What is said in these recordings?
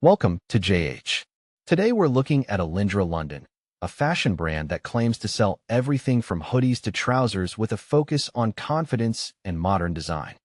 Welcome to JH. Today we're looking at Olyndra London, a fashion brand that claims to sell everything from hoodies to trousers with a focus on confidence and modern design.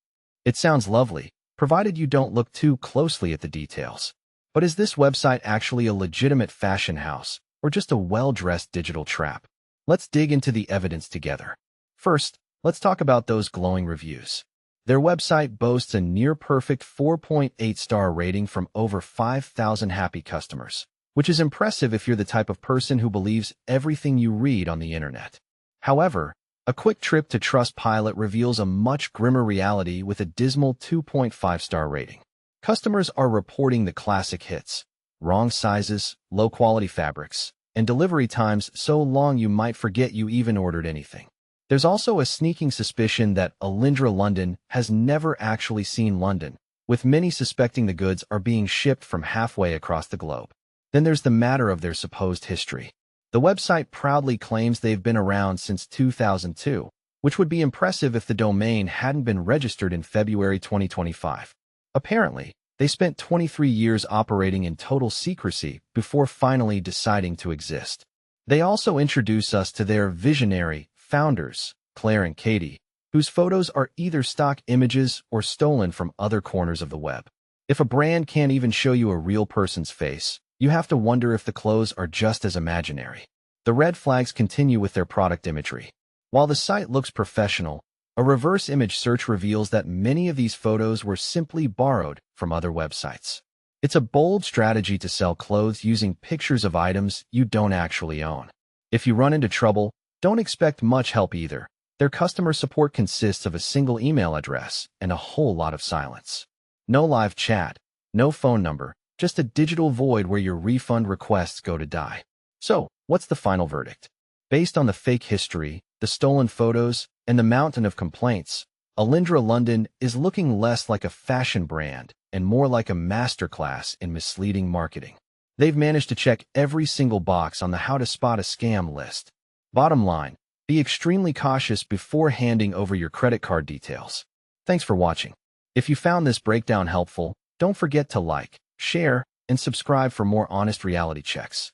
It sounds lovely, provided you don't look too closely at the details. But is this website actually a legitimate fashion house, or just a well-dressed digital trap? Let's dig into the evidence together. First, let's talk about those glowing reviews. Their website boasts a near-perfect 4.8-star rating from over 5,000 happy customers, which is impressive if you're the type of person who believes everything you read on the internet. However, a quick trip to Trustpilot reveals a much grimmer reality with a dismal 2.5-star rating. Customers are reporting the classic hits: wrong sizes, low-quality fabrics, and delivery times so long you might forget you even ordered anything. There's also a sneaking suspicion that Olyndra London has never actually seen London, with many suspecting the goods are being shipped from halfway across the globe. Then there's the matter of their supposed history. The website proudly claims they've been around since 2002, which would be impressive if the domain hadn't been registered in February 2025. Apparently, they spent 23 years operating in total secrecy before finally deciding to exist. They also introduce us to their visionary founders, Claire and Katie, whose photos are either stock images or stolen from other corners of the web. If a brand can't even show you a real person's face, you have to wonder if the clothes are just as imaginary. The red flags continue with their product imagery. While the site looks professional, a reverse image search reveals that many of these photos were simply borrowed from other websites. It's a bold strategy to sell clothes using pictures of items you don't actually own. If you run into trouble, don't expect much help either. Their customer support consists of a single email address and a whole lot of silence. No live chat, no phone number, just a digital void where your refund requests go to die. So, what's the final verdict? Based on the fake history, the stolen photos, and the mountain of complaints, Olyndra London is looking less like a fashion brand and more like a masterclass in misleading marketing. They've managed to check every single box on the how to spot a scam list. Bottom line, be extremely cautious before handing over your credit card details. Thanks for watching. If you found this breakdown helpful, don't forget to like, share, and subscribe for more honest reality checks.